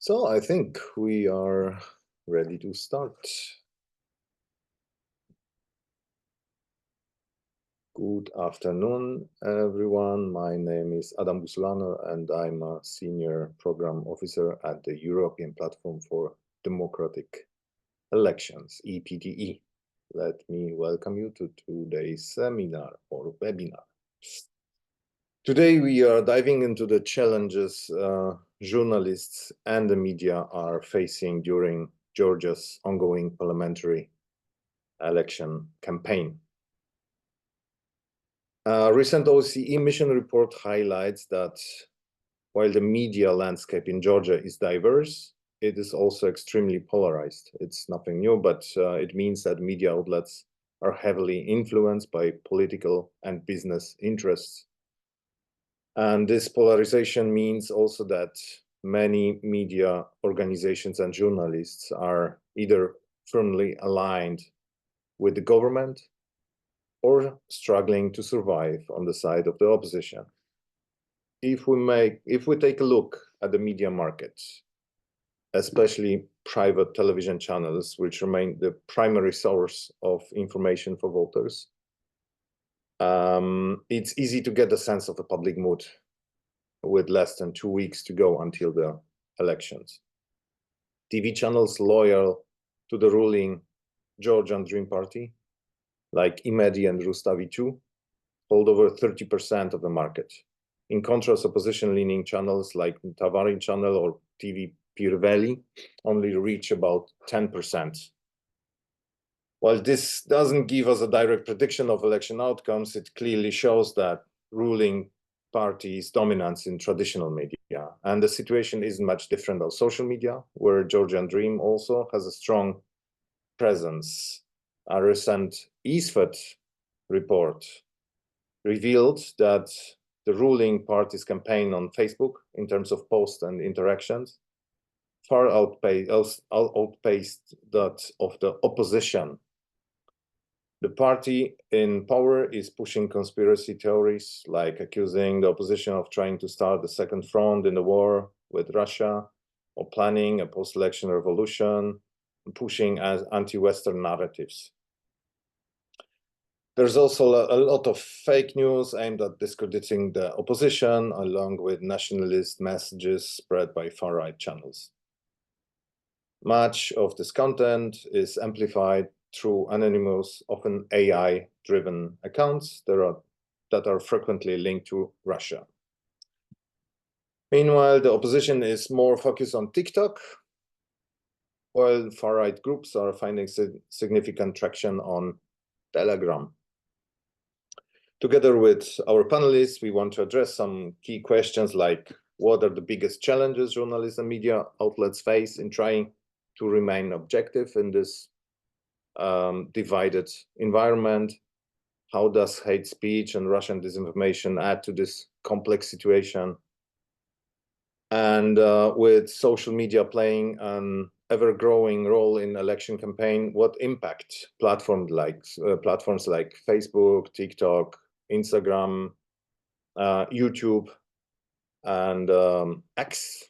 So I think we are ready to start. Good afternoon, everyone. My name is Adam Busuleanu, and I'm a Senior Program Officer at the European Platform for Democratic Elections, EPDE. Let me welcome you to today's seminar or webinar. Today, we are diving into the challenges journalists and the media are facing during Georgia's ongoing parliamentary election campaign. A recent OSCE mission report highlights that while the media landscape in Georgia is diverse, it is also extremely polarized. It's nothing new, but it means that media outlets are heavily influenced by political and business interests. And this polarization means also that many media organizations and journalists are either firmly aligned with the government or struggling to survive on the side of the opposition. If we take a look at the media market, especially private television channels, which remain the primary source of information for voters, it's easy to get a sense of the public mood with less than 2 weeks to go until the elections. TV channels loyal to the ruling Georgian Dream Party, like EPDE and Rustavi 2, hold over 30% of the market. In contrast, opposition-leaning channels like Tamar channel or TV Pirveli only reach about 10%. While this doesn't give us a direct prediction of election outcomes, it clearly shows that ruling party's dominance in traditional media. And the situation isn't much different on social media, where Georgian Dream also has a strong presence. A recent ESFET report revealed that the ruling party's campaign on Facebook, in terms of posts and interactions, far outpaced that of the opposition. The party in power is pushing conspiracy theories, like accusing the opposition of trying to start the second front in the war with Russia, or planning a post-election revolution, and pushing as anti-Western narratives. There's also a lot of fake news aimed at discrediting the opposition, along with nationalist messages spread by far-right channels. Much of this content is amplified through anonymous, often AI-driven accounts that are frequently linked to Russia. Meanwhile, the opposition is more focused on TikTok, while far-right groups are finding significant traction on Telegram. Together with our panelists, we want to address some key questions like what are the biggest challenges journalists and media outlets face in trying to remain objective in this divided environment? How does hate speech and Russian disinformation add to this complex situation? And with social media playing an ever-growing role in election campaign, what impact platforms like Facebook, TikTok, Instagram, YouTube, and X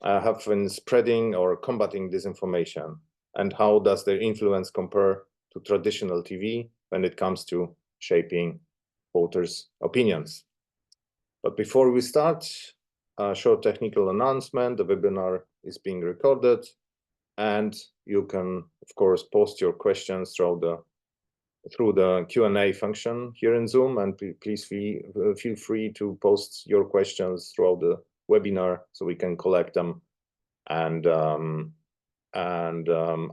have been spreading or combating disinformation? And how does their influence compare to traditional TV when it comes to shaping voters' opinions? But before we start, a short technical announcement. The webinar is being recorded, and you can, of course, post your questions through the Q&A function here in Zoom, and please feel free to post your questions throughout the webinar so we can collect them and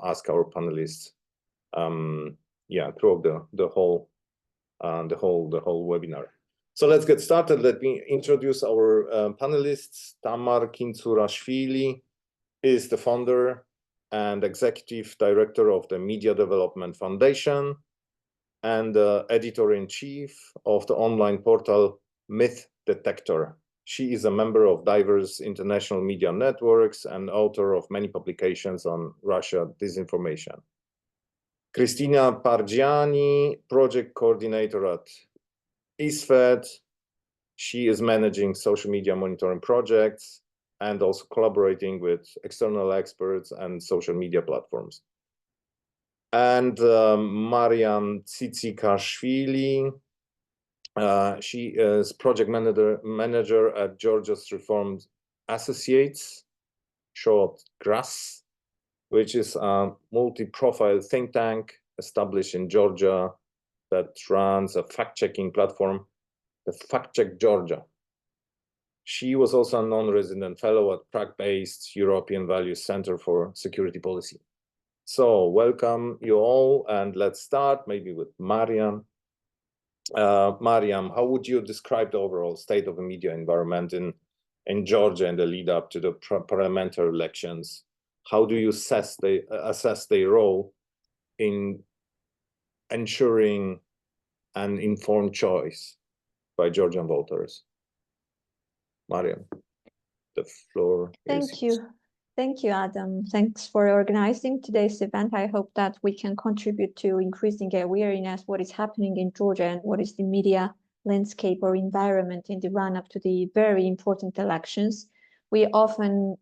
ask our panelists throughout the whole webinar. So let's get started. Let me introduce our panelists. Tamar Kintsurashvili is the founder and executive director of the Media Development Foundation and editor-in-chief of the online portal Myth Detector. She is a member of diverse international media networks and author of many publications on Russia disinformation. Cristina Pargiani, project coordinator at ESFET. She is managing social media monitoring projects and also collaborating with external experts and social media platforms. And Mariam Tsitsikashvili, she is project manager at Georgia's Reform Associates, short GRASS, which is a multi-profile think tank established in Georgia that runs a fact-checking platform, the Fact Check Georgia. She was also a non-resident fellow at Prague-based European Values Center for Security Policy. So welcome you all, and let's start maybe with Mariam. Mariam, how would you describe the overall state of the media environment in Georgia in the lead up to the parliamentary elections? How do you assess their role in ensuring an informed choice by Georgian voters? Mariam, the floor is yours. Thank you, Adam. Thanks for organizing today's event. I hope that we can contribute to increasing awareness what is happening in Georgia and what is the media landscape or environment in the run-up to the very important elections. We often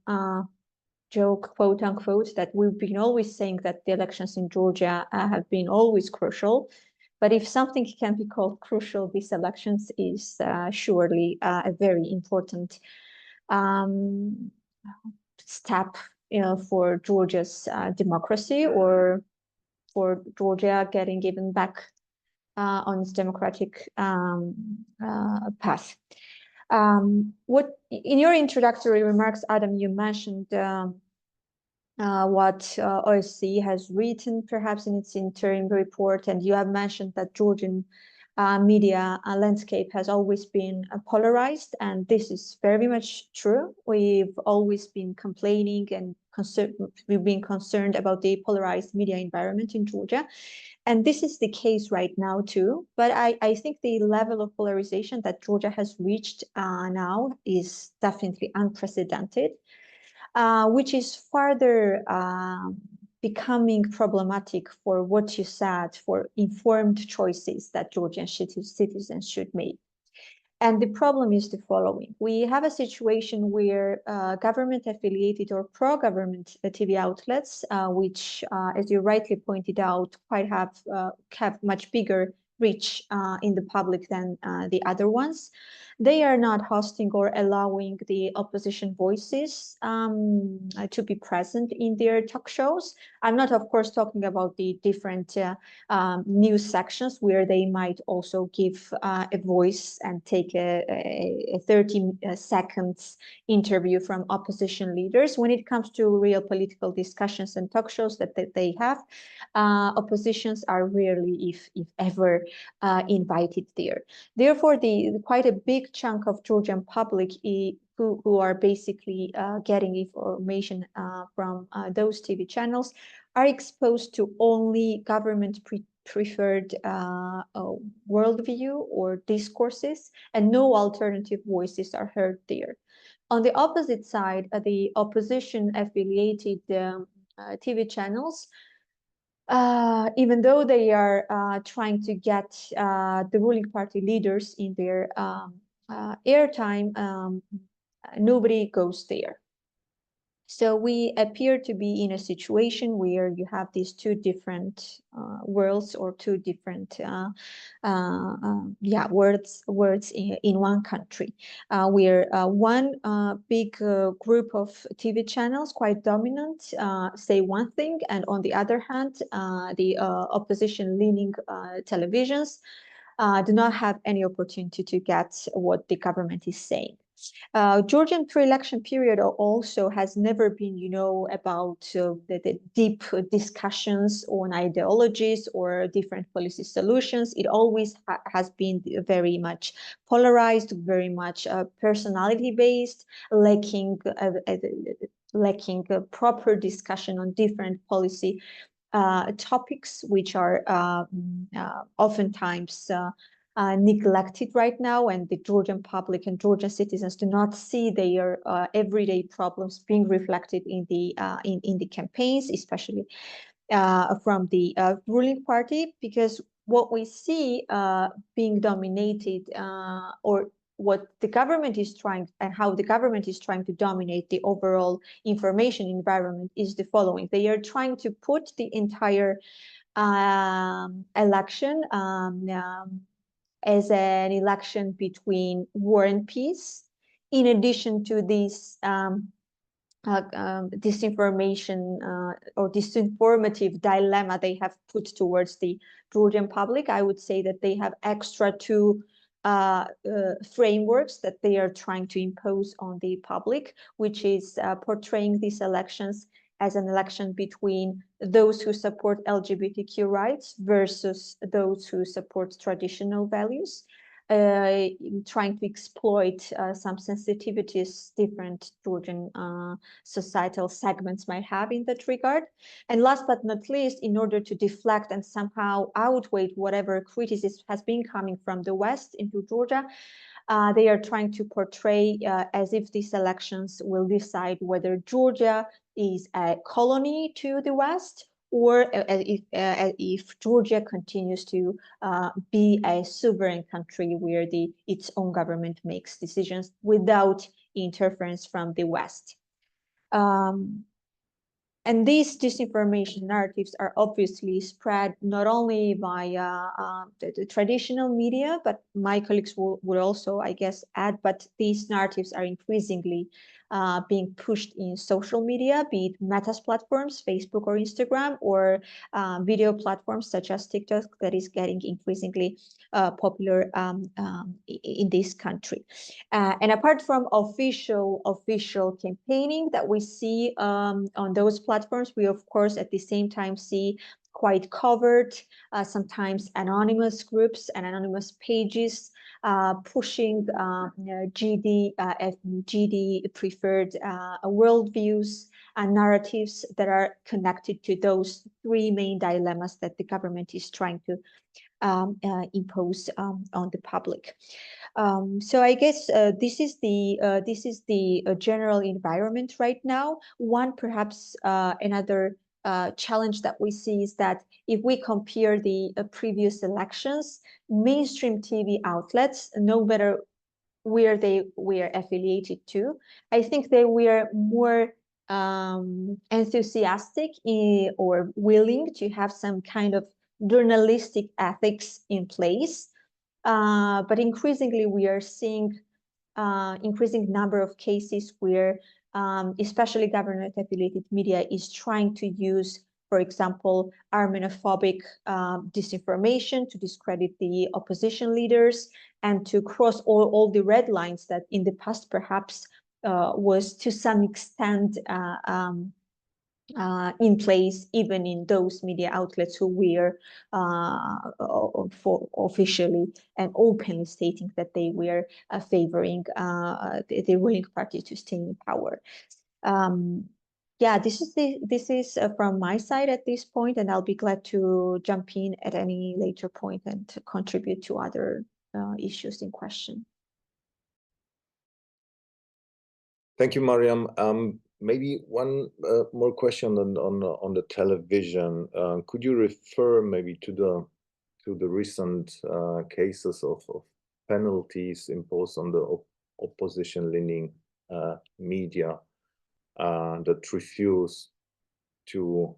joke, quote unquote, that we've been always saying that the elections in Georgia have been always crucial. But if something can be called crucial, these elections is surely a very important step, for Georgia's democracy, or for Georgia getting even back on its democratic path. What in your introductory remarks, Adam, you mentioned what OSCE has written, perhaps in its interim report, and you have mentioned that Georgian media landscape has always been polarized, and this is very much true. We've always been complaining and we've been concerned about the polarized media environment in Georgia, and this is the case right now too. But I think the level of polarization that Georgia has reached now is definitely unprecedented, which is further becoming problematic for what you said, for informed choices that Georgian citizens should make. And the problem is the following. We have a situation where government-affiliated or pro-government TV outlets, which, as you rightly pointed out, quite have much bigger reach in the public than the other ones. They are not hosting or allowing the opposition voices to be present in their talk shows. I'm not, of course, talking about the different news sections where they might also give a voice and take a 30 seconds interview from opposition leaders. When it comes to real political discussions and talk shows that they have, oppositions are rarely, if ever, invited there. Therefore, quite a big chunk of Georgian public who are basically getting information from those TV channels are exposed to only government preferred worldview or discourses, and no alternative voices are heard there. On the opposite side, the opposition affiliated TV channels, even though they are trying to get the ruling party leaders in their airtime, nobody goes there. So we appear to be in a situation where you have these two different worlds, or two different words in one country, where one big group of TV channels, quite dominant, say one thing, and on the other hand, the opposition-leaning televisions do not have any opportunity to get what the government is saying. Georgian pre-election period also has never been, about the deep discussions on ideologies or different policy solutions. It always has been very much polarized, very much personality-based, lacking a proper discussion on different policy topics, which are oftentimes neglected right now, and the Georgian public and Georgian citizens do not see their everyday problems being reflected in the campaigns, especially from the ruling party, because what we see being dominated or what the government is trying and how the government is trying to dominate the overall information environment is the following. They are trying to put the entire election as an election between war and peace, in addition to this disinformation or disinformative dilemma they have put towards the Georgian public. I would say that they have extra two frameworks that they are trying to impose on the public, which is portraying these elections as an election between those who support LGBTQ rights versus those who support traditional values, trying to exploit some sensitivities different Georgian societal segments might have in that regard. And last but not least, in order to deflect and somehow outweigh whatever criticism has been coming from the West into Georgia, they are trying to portray as if these elections will decide whether Georgia is a colony to the West, or if Georgia continues to be a sovereign country where its own government makes decisions without interference from the West. And these disinformation narratives are obviously spread not only by the traditional media, but my colleagues will also, I guess, add, but these narratives are increasingly being pushed in social media, be it Meta's platforms, Facebook or Instagram, or video platforms such as TikTok that is getting increasingly popular in this country. And apart from official campaigning that we see on those platforms, we of course at the same time see quite covert, sometimes anonymous groups and anonymous pages pushing GD preferred worldviews and narratives that are connected to those three main dilemmas that the government is trying to impose on the public. So I guess this is the general environment right now. One perhaps another challenge that we see is that if we compare the previous elections, mainstream TV outlets, no matter where they were affiliated to, I think they were more enthusiastic or willing to have some kind of journalistic ethics in place. But increasingly, we are seeing increasing number of cases where especially government-affiliated media is trying to use, for example, Armenophobic disinformation to discredit the opposition leaders and to cross all the red lines that in the past perhaps was to some extent in place even in those media outlets who were officially and openly stating that they were favoring the ruling party to stay in power. Yeah, this is from my side at this point, and I'll be glad to jump in at any later point and to contribute to other issues in question. Thank you, Mariam. Maybe one more question on the television. Could you refer maybe to the recent cases of penalties imposed on the opposition-leaning media that refuse to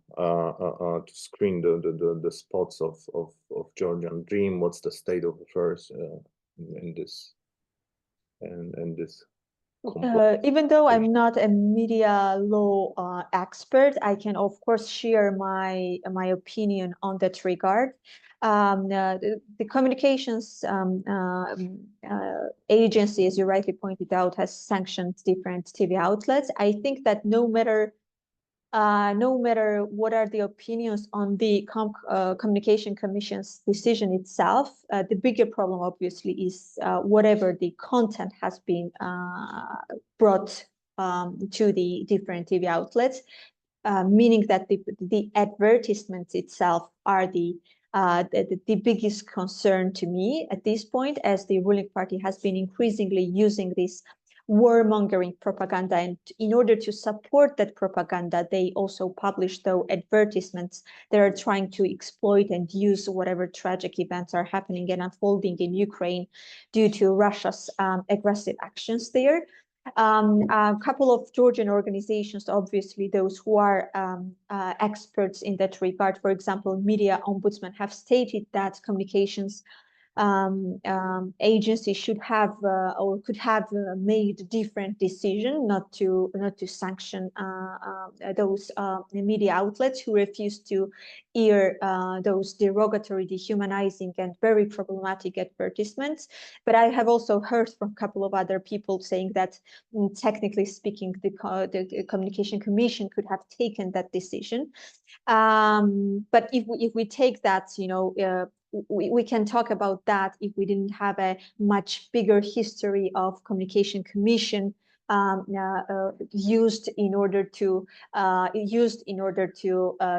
screen the spots of Georgian Dream? What's the state of affairs in this? And this. Even though I'm not a media law expert, I can of course share my opinion on that regard. The communications agency, as you rightly pointed out, has sanctioned different TV outlets. I think that no matter what are the opinions on the Communication Commission's decision itself, the bigger problem obviously is whatever the content has been brought to the different TV outlets, meaning that the advertisements itself are the biggest concern to me at this point, as the ruling party has been increasingly using this warmongering propaganda. And in order to support that propaganda, they also publish those advertisements that are trying to exploit and use whatever tragic events are happening and unfolding in Ukraine due to Russia's aggressive actions there. A couple of Georgian organizations, obviously those who are experts in that regard, for example, Media Ombudsman, have stated that communications agency should have or could have made different decision not to sanction those media outlets who refuse to air those derogatory, dehumanizing, and very problematic advertisements. But I have also heard from a couple of other people saying that, technically speaking, the Communication Commission could have taken that decision. But if we take that, we can talk about that if we didn't have a much bigger history of Communication Commission used in order to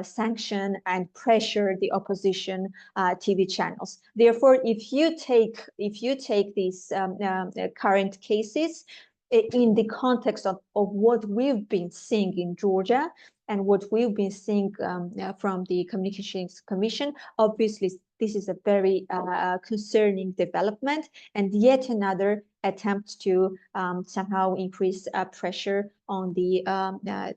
sanction and pressure the opposition TV channels. Therefore, if you take these current cases in the context of what we've been seeing in Georgia and what we've been seeing from the Communications Commission, obviously this is a very concerning development and yet another attempt to somehow increase pressure on the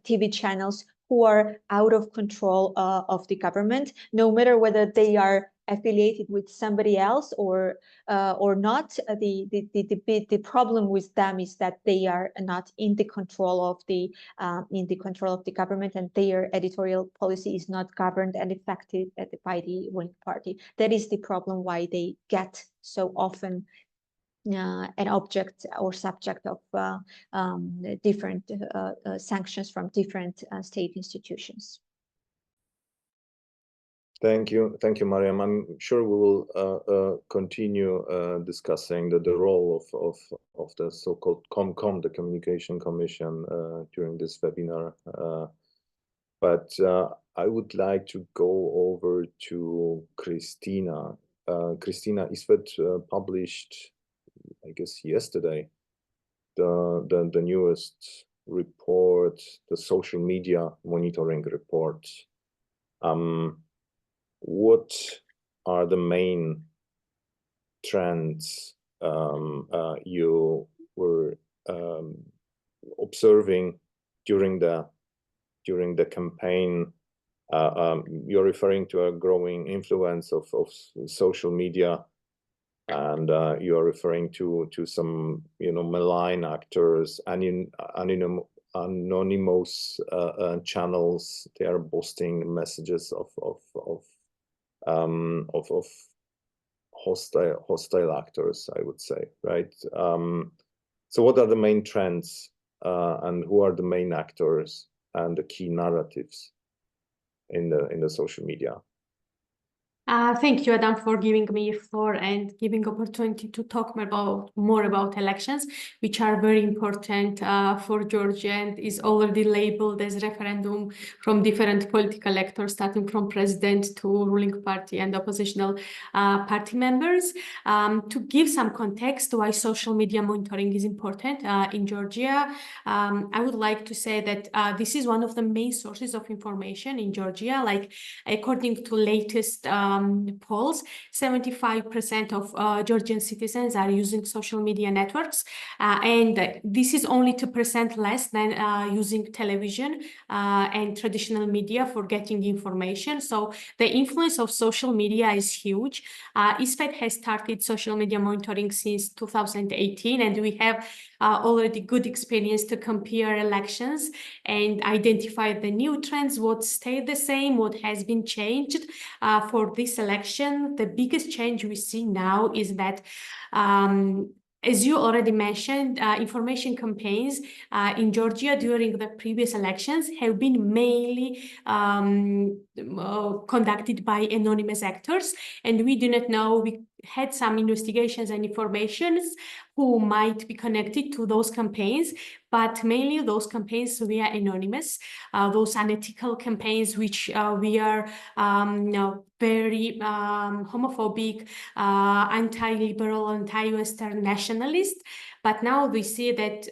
TV channels who are out of control of the government, no matter whether they are affiliated with somebody else or not. The problem with them is that they are not in the control of the government, and their editorial policy is not governed and affected by the ruling party. That is the problem why they get so often an object or subject of different sanctions from different state institutions. Thank you, Mariam. I'm sure we will continue discussing the role of the so-called ComCom, the Communication Commission, during this webinar. But I would like to go over to Christina. Christina, ISWED published, I guess, yesterday, the newest report, the social media monitoring report. What are the main trends you were observing during the campaign? You're referring to a growing influence of social media, and you are referring to some malign actors, anonymous channels. They are boasting messages of hostile actors, I would say, right? So what are the main trends and who are the main actors and the key narratives in the social media? Thank you, Adam, for giving me the floor and giving opportunity to talk more about elections, which are very important for Georgia and is already labeled as referendum from different political actors, starting from president to ruling party and oppositional party members. To give some context why social media monitoring is important in Georgia, I would like to say that this is one of the main sources of information in Georgia. Like, according to latest polls, 75% of Georgian citizens are using social media networks, and this is only 2% less than using television and traditional media for getting information. So the influence of social media is huge. ISWED has started social media monitoring since 2018, and we have already good experience to compare elections and identify the new trends, what stayed the same, what has been changed for this election. The biggest change we see now is that, as you already mentioned, information campaigns in Georgia during the previous elections have been mainly conducted by anonymous actors, and we do not know had some investigations and informations who might be connected to those campaigns, but mainly those campaigns were anonymous, those unethical campaigns which we are very homophobic, anti-liberal, anti-Western nationalist. But now we see that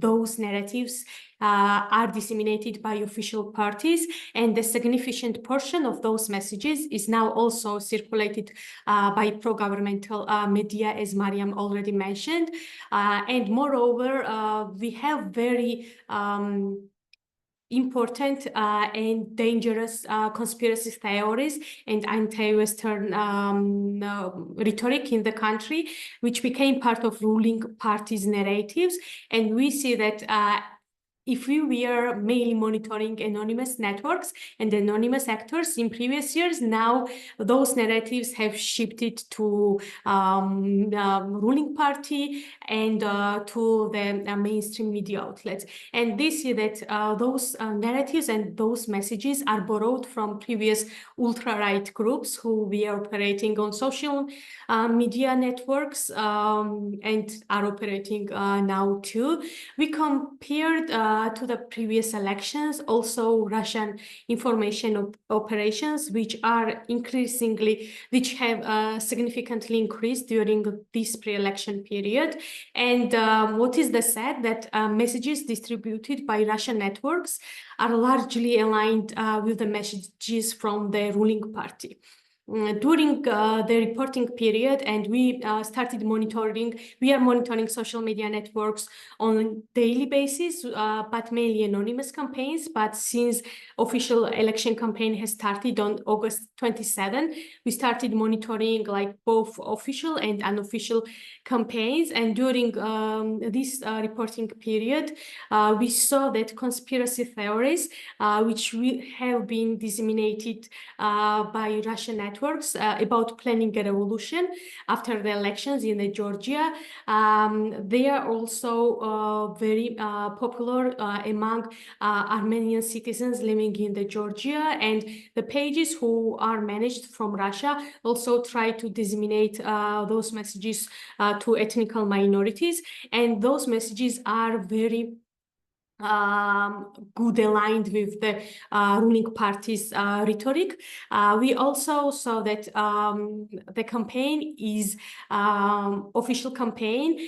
those narratives are disseminated by official parties, and a significant portion of those messages is now also circulated by pro-governmental media, as Mariam already mentioned. And moreover, we have very important and dangerous conspiracy theories and anti-Western rhetoric in the country, which became part of ruling parties' narratives. And we see that if we were mainly monitoring anonymous networks and anonymous actors in previous years, now those narratives have shifted to ruling party and to the mainstream media outlets. And they see that those narratives and those messages are borrowed from previous ultra-right groups who were operating on social media networks and are operating now too. We compared to the previous elections, also Russian information operations, which have significantly increased during this pre-election period. And what is the sad that messages distributed by Russian networks are largely aligned with the messages from the ruling party. During the reporting period, and we started monitoring, we are monitoring social media networks on a daily basis, but mainly anonymous campaigns. But since official election campaign has started on August 27, we started monitoring like both official and unofficial campaigns. And during this reporting period, we saw that conspiracy theories, which have been disseminated by Russian networks, about planning a revolution after the elections in Georgia. They are also very popular among Armenian citizens living in Georgia, and the pages who are managed from Russia also try to disseminate those messages to ethnic minorities, and those messages are very good aligned with the ruling party's rhetoric. We also saw that the campaign is official campaign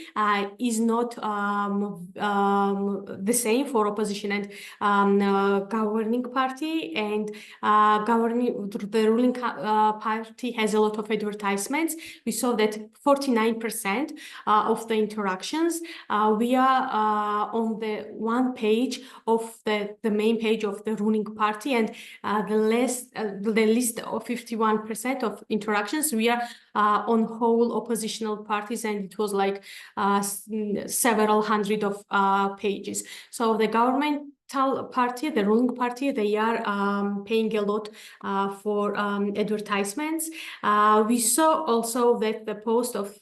is not the same for opposition and governing party, and the ruling party has a lot of advertisements. We saw that 49% of the interactions we are on the one page of the main page of the ruling party, and the list of 51% of interactions we are on whole oppositional parties, and it was like several hundred of pages. So the governmental party, the ruling party, they are paying a lot for advertisements. We saw also that the post of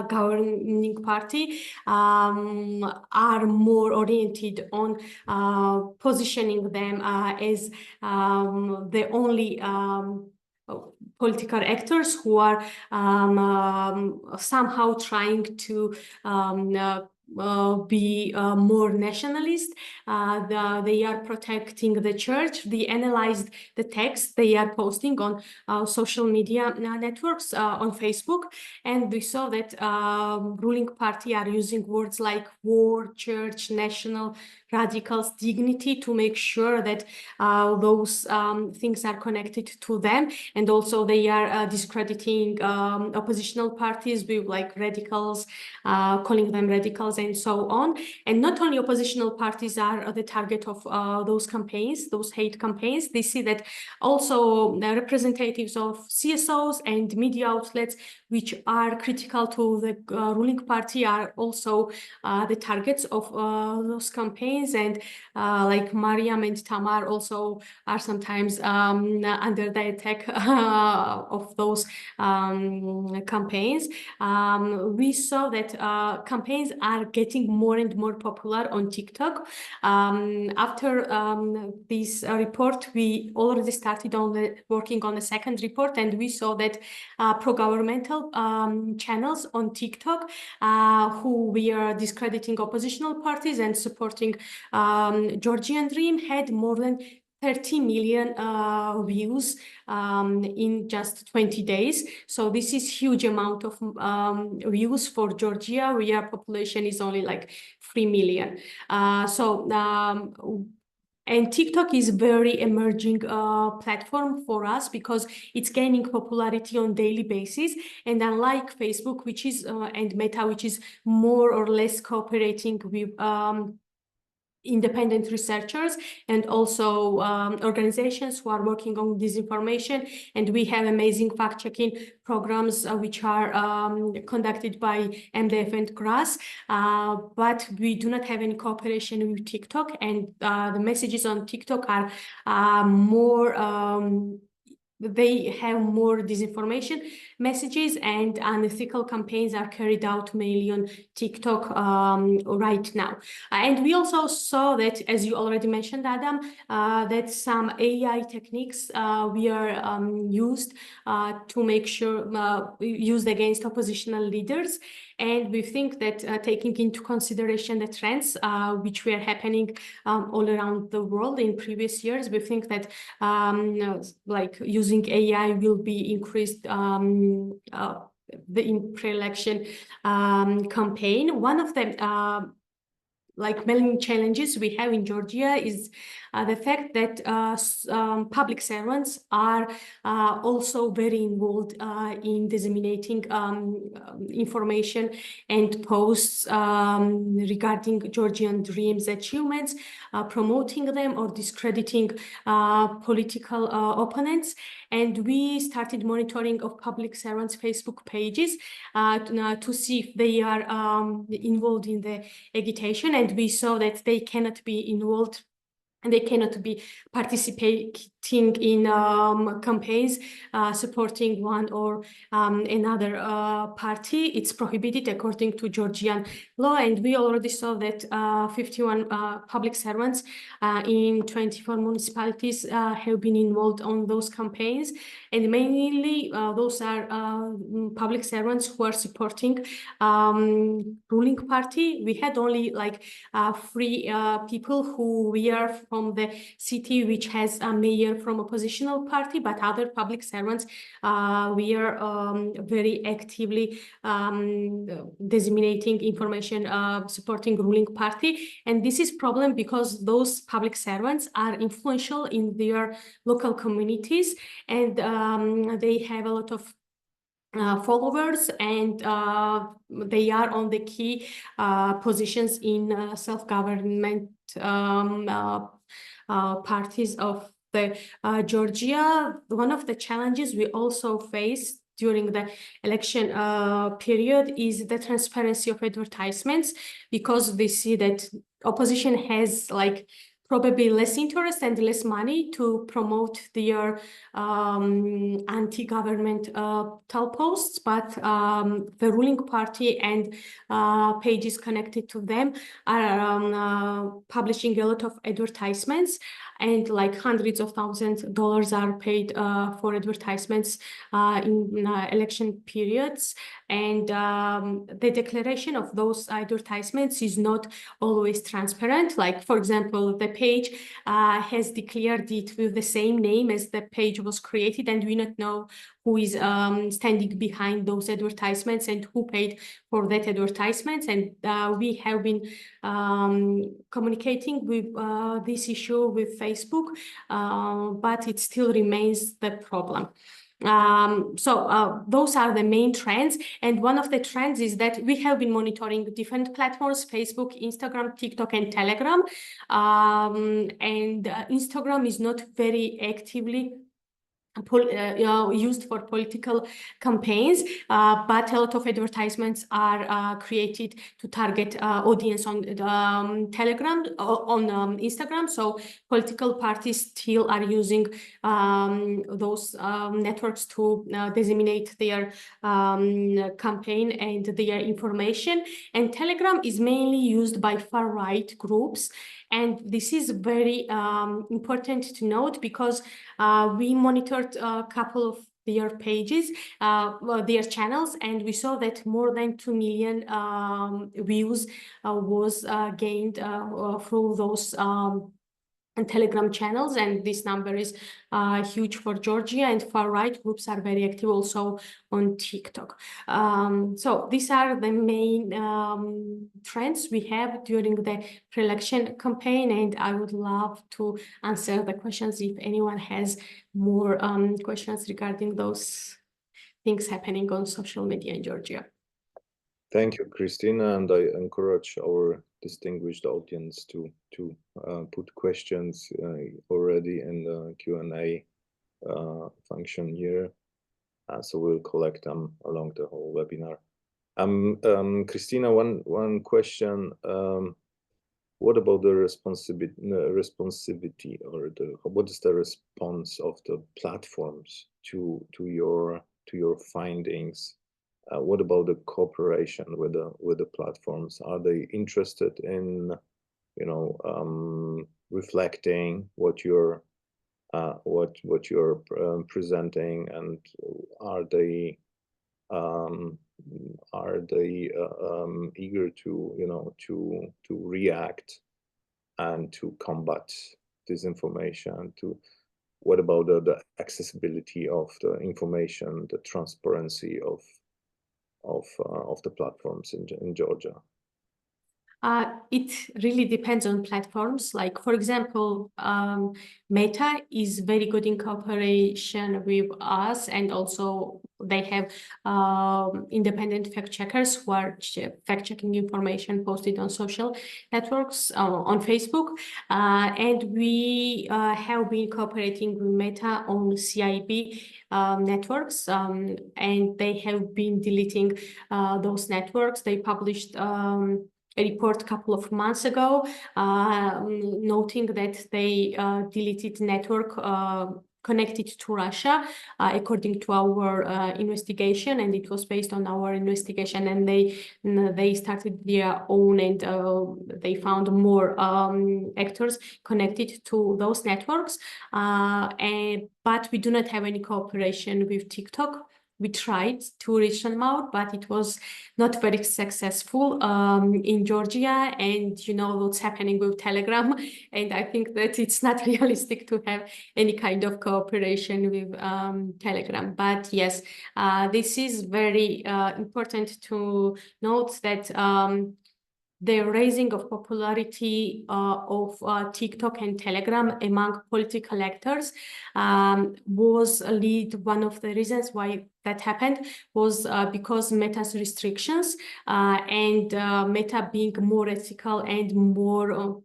governing party are more oriented on positioning them as the only political actors who are somehow trying to be more nationalist. They are protecting the church. They analyzed the text they are posting on social media networks on Facebook, and we saw that ruling party are using words like war, church, national, radicals, dignity to make sure that those things are connected to them, and also they are discrediting oppositional parties with like radicals, calling them radicals and so on. And not only oppositional parties are the target of those campaigns, those hate campaigns. They see that also the representatives of CSOs and media outlets which are critical to the ruling party are also the targets of those campaigns. campaigns, and like Mariam and Tamar also are sometimes under the attack of those campaigns. We saw that campaigns are getting more and more popular on TikTok. After this report, we already started working on the second report, and we saw that pro-governmental channels on TikTok who we are discrediting oppositional parties and supporting Georgian Dream had more than 30 million views in just 20 days. So this is huge amount of views for Georgia, where our population is only like 3 million. And TikTok is very emerging platform for us because it's gaining popularity on daily basis. And unlike Facebook, which is and Meta, which is more or less cooperating with independent researchers and also organizations who are working on disinformation, and we have amazing fact-checking programs which are conducted by MDF and GRAS, but we do not have any cooperation with TikTok, and the messages on TikTok are more they have more disinformation messages, and unethical campaigns are carried out mainly on TikTok right now. And we also saw that, as you already mentioned, Adam, that some AI techniques we are used to make sure used against oppositional leaders. And we think that taking into consideration the trends which were happening all around the world in previous years, we think that like using AI will be increased the pre-election campaign. One of the like main challenges we have in Georgia is the fact that public servants are also very involved in disseminating information and posts regarding Georgian Dream's achievements, promoting them or discrediting political opponents. And we started monitoring of public servants' Facebook pages to see if they are involved in the agitation, and we saw that they cannot be involved and they cannot be participating in campaigns supporting one or another party. It's prohibited according to Georgian law, and we already saw that 51 public servants in 24 municipalities have been involved on those campaigns, and mainly those are public servants who are supporting ruling party. We had only like 3 people who we are from the city which has a mayor from oppositional party, but other public servants we are very actively disseminating information supporting ruling party. And this is problem because those public servants are influential in their local communities, and they have a lot of followers, and they are on the key positions in self-government parties of the Georgia. One of the challenges we also face during the election period is the transparency of advertisements, because we see that opposition has like probably less interest and less money to promote their anti-governmental posts, but the ruling party and pages connected to them are publishing a lot of advertisements, and like hundreds of thousands of dollars are paid for advertisements in election periods. And the declaration of those advertisements is not always transparent. Like, for example, the page has declared it with the same name as the page was created, and we don't know who is standing behind those advertisements and who paid for that advertisements. And we have been communicating with this issue with Facebook, but it still remains the problem. So those are the main trends. And one of the trends is that we have been monitoring different platforms: Facebook, Instagram, TikTok, and Telegram. And Instagram is not very actively used for political campaigns, but a lot of advertisements are created to target audience on Telegram, on Instagram. So political parties still are using those networks to disseminate their campaign and their information. And Telegram is mainly used by far-right groups. And this is very important to note, because we monitored a couple of their pages, their channels, and we saw that more than 2 million views was gained through those and Telegram channels, and this number is huge for Georgia, and far-right groups are very active also on TikTok. So these are the main trends we have during the pre-election campaign, and I would love to answer the questions if anyone has more questions regarding those things happening on social media in Georgia. Thank you, Christina, and I encourage our distinguished audience to put questions already in the Q&A function here. So we'll collect them along the whole webinar. Christina, one question. What about the responsivity, or what is the response of the platforms to your findings? What about the cooperation with the platforms? Are they interested in, reflecting what you're presenting, and are they eager to react and to combat disinformation? What about the accessibility of the information, the transparency of the platforms in Georgia? It really depends on platforms. Like, for example, Meta is very good in cooperation with us, and also they have independent fact checkers who are fact checking information posted on social networks, on Facebook. And we have been cooperating with Meta on CIB networks, and they have been deleting those networks. They published a report a couple of months ago, noting that they deleted network connected to Russia, according to our investigation, and it was based on our investigation. And they started their own, and they found more actors connected to those networks. But we do not have any cooperation with TikTok. We tried to reach them out, but it was not very successful in Georgia. And you know what's happening with Telegram. And I think that it's not realistic to have any kind of cooperation with Telegram. But yes, this is very important to note that the raising of popularity of TikTok and Telegram among political actors was one of the reasons why that happened was because Meta's restrictions and Meta being more ethical and more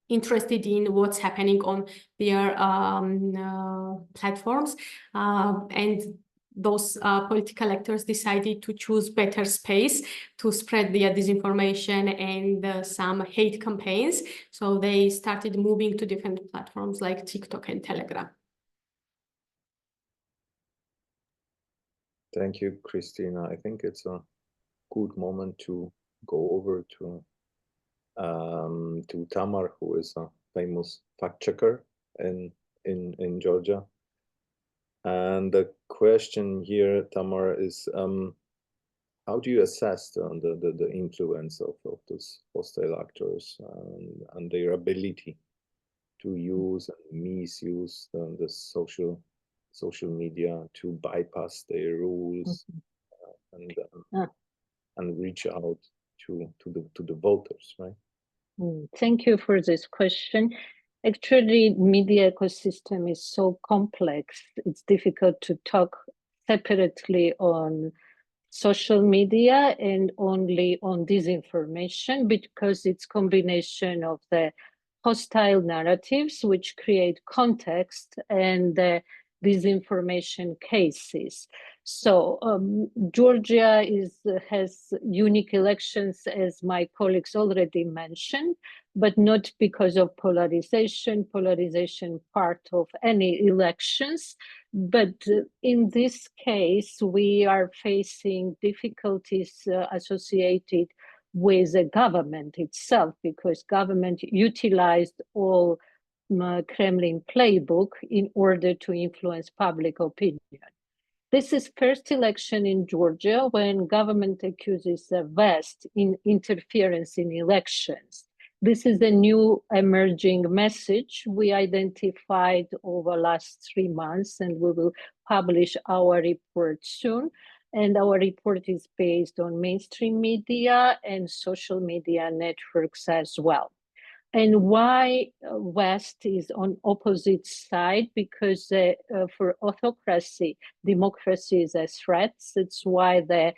interested in what's happening on their platforms, and those political actors decided to choose better space to spread their disinformation and some hate campaigns. So they started moving to different platforms like TikTok and Telegram. Thank you, Christina. I think it's a good moment to go over to Tamar, who is a famous fact checker in Georgia. And the question here, Tamar, is how do you assess the influence of those hostile actors and their ability to use and misuse the social media to bypass their rules and reach out to the voters, right? Thank you for this question. Actually, media ecosystem is so complex. It's difficult to talk separately on social media and only on disinformation, because it's combination of the hostile narratives which create context and the disinformation cases. So Georgia has unique elections, as my colleagues already mentioned, but not because of polarization part of any elections. But in this case, we are facing difficulties associated with the government itself, because government utilized all Kremlin playbook in order to influence public opinion. This is first election in Georgia when government accuses the West in interference in elections. This is a new emerging message we identified over the last 3 months, and we will publish our report soon. And our report is based on mainstream media and social media networks as well. And why West is on opposite side? Because for autocracy, democracy is a threat. That's why the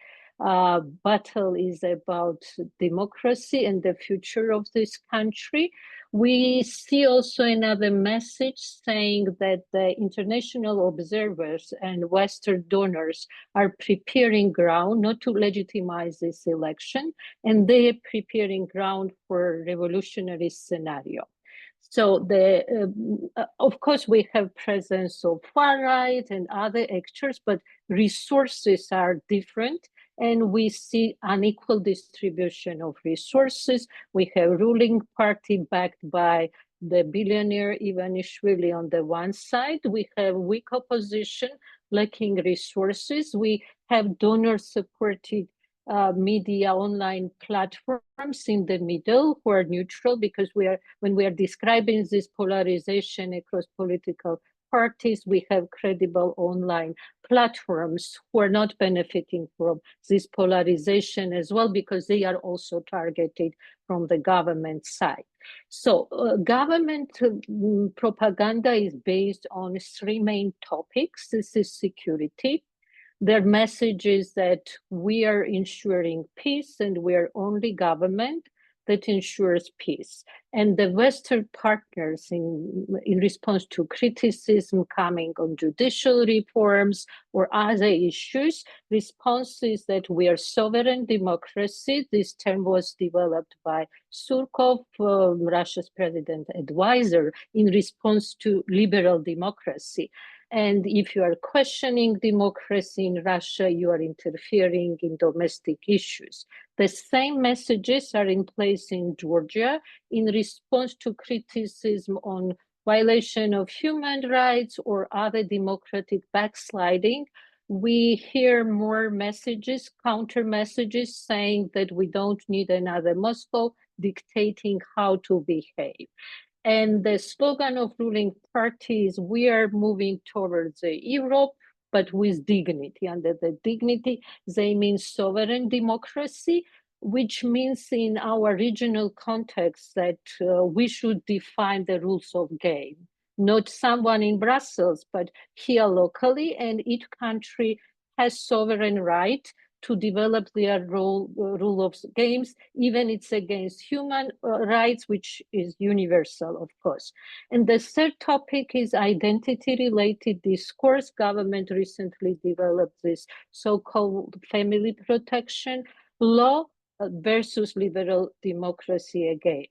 battle is about democracy and the future of this country. We see also another message saying that the international observers and Western donors are preparing ground not to legitimize this election, and they're preparing ground for revolutionary scenario. So of course, we have presence of far right and other actors, but resources are different. And we see unequal distribution of resources. We have ruling party backed by the billionaire Ivanishvili on the one side. We have weak opposition, lacking resources. We have donor-supported media online platforms in the middle who are neutral, because when we are describing this polarization across political parties, we have credible online platforms who are not benefiting from this polarization as well, because they are also targeted from the government side. So government propaganda is based on 3 main topics. This is security. Their message is that we are ensuring peace and we are only government that ensures peace. And the Western partners, in response to criticism coming on judicial reforms or other issues, response is that we are sovereign democracy. This term was developed by Surkov, Russia's president advisor, in response to liberal democracy. And if you are questioning democracy in Russia, you are interfering in domestic issues. The same messages are in place in Georgia in response to criticism on violation of human rights or other democratic backsliding. We hear more messages, counter messages, saying that we don't need another Moscow dictating how to behave. And the slogan of ruling parties, we are moving towards Europe, but with dignity. Under the dignity, they mean sovereign democracy, which means in our regional context that we should define the rules of game. Not someone in Brussels, but here locally, and each country has sovereign right to develop their rule of games, even it's against human rights, which is universal, of course. And the third topic is identity-related discourse. Government recently developed this so-called family protection law versus liberal democracy again.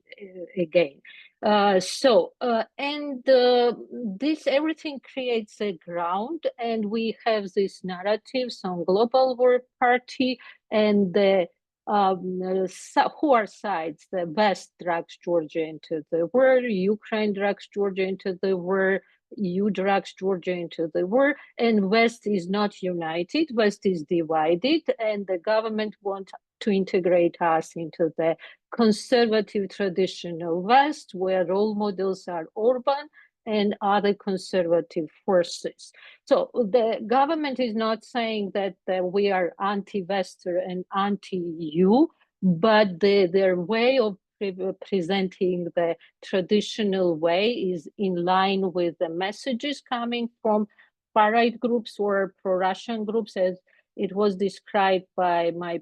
This everything creates a ground, and we have these narratives on global war party and the who are sides. The West drags Georgia into the war, Ukraine drags Georgia into the war, EU drags Georgia into the war, and West is not united. West is divided, and the government wants to integrate us into the conservative traditional West, where role models are Orban and other conservative forces. So the government is not saying that we are anti-Western and anti-EU, but their way of presenting the traditional way is in line with the messages coming from far-right groups or pro-Russian groups, as it was described by my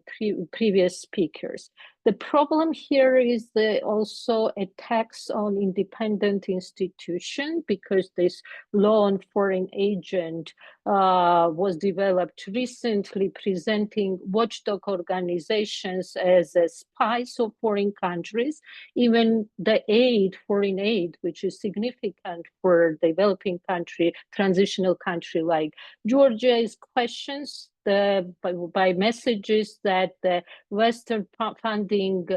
previous speakers. The problem here is also attacks on independent institutions, because this law on foreign agent was developed recently, presenting watchdog organizations as spies of foreign countries. Even the foreign aid, which is significant for developing country, transitional country like Georgia, is questions by messages that the Western funding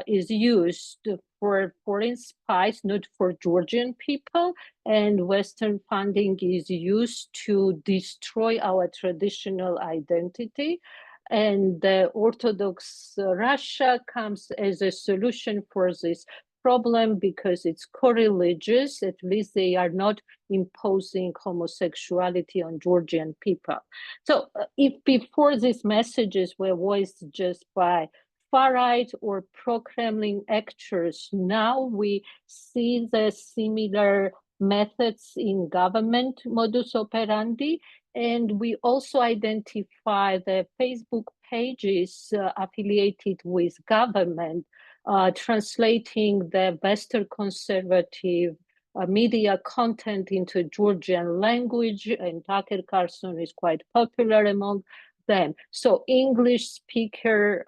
is used for foreign spies, not for Georgian people, and Western funding is used to destroy our traditional identity. And the Orthodox Russia comes as a solution for this problem, because it's co-religious. At least they are not imposing homosexuality on Georgian people. So if before these messages were voiced just by far-right or pro-Kremlin actors, now we see the similar methods in government modus operandi. And we also identify the Facebook pages affiliated with government, translating the Western conservative media content into Georgian language, and Tucker Carlson is quite popular among them. So English speaker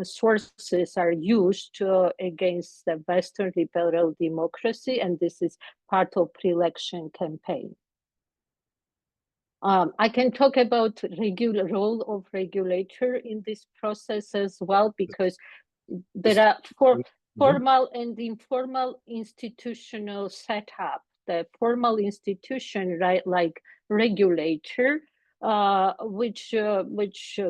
sources are used against the Western liberal democracy, and this is part of pre-election campaign. I can talk about role of regulator in this process as well, because there are formal and informal institutional setup. The formal institution, right, like regulator, which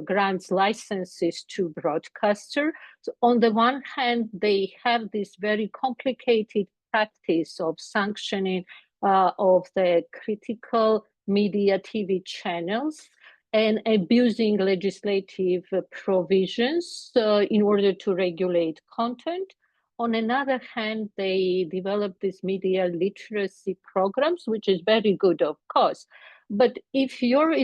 grants licenses to broadcaster. So on the one hand, they have this very complicated practice of sanctioning of the critical media TV channels and abusing legislative provisions in order to regulate content. On another hand, they develop these media literacy programs, which is very good, of course. But if your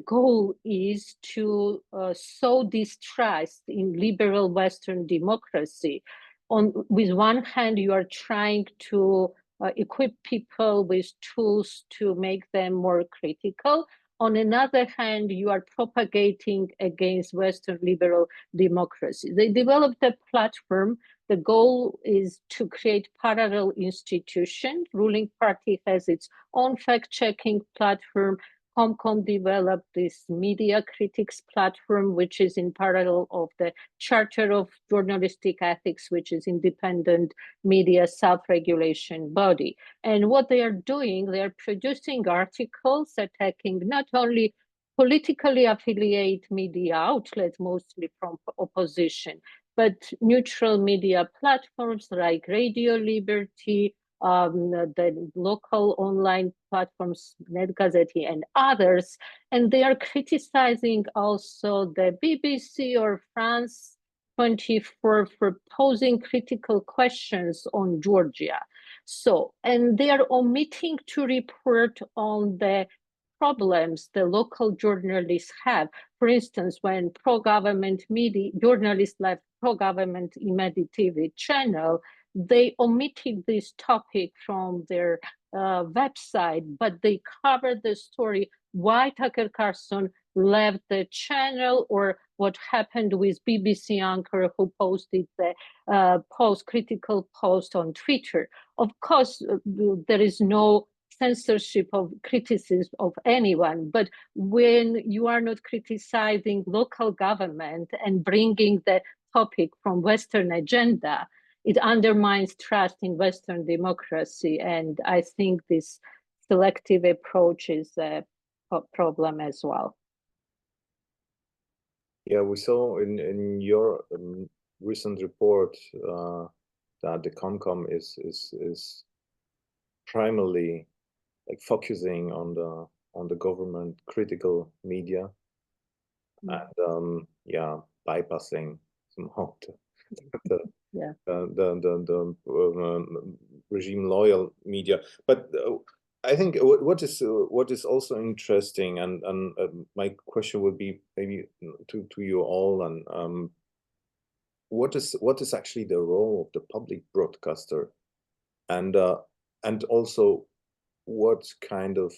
goal is to sow distrust in liberal Western democracy, with one hand, you are trying to equip people with tools to make them more critical. On another hand, you are propagating against Western liberal democracy. They developed a platform. The goal is to create parallel institution. Ruling party has its own fact-checking platform. Comcom developed this media critics platform, which is in parallel of the Charter of Journalistic Ethics, which is independent media self-regulation body. And what they are doing, they are producing articles attacking not only politically affiliated media outlets, mostly from opposition, but neutral media platforms like Radio Liberty, the local online platforms, NetGazeti and others, and they are criticizing also the BBC or France 24 for posing critical questions on Georgia. So, and they are omitting to report on the problems the local journalists have. For instance, when pro-government media journalists left pro-government Imedi TV channel, they omitted this topic from their website, but they covered the story why Tucker Carlson left the channel, or what happened with BBC anchor who posted the critical post on Twitter. Of course, there is no censorship of criticism of anyone, but when you are not criticizing local government and bringing the topic from Western agenda, it undermines trust in Western democracy. And I think this selective approach is a problem as well. Yeah, we saw in your recent report that the Comcom is primarily like focusing on the government critical media, and bypassing somehow the regime loyal media. But I think what is also interesting, and my question would be maybe to you all, and what is actually the role of the public broadcaster, and also what kind of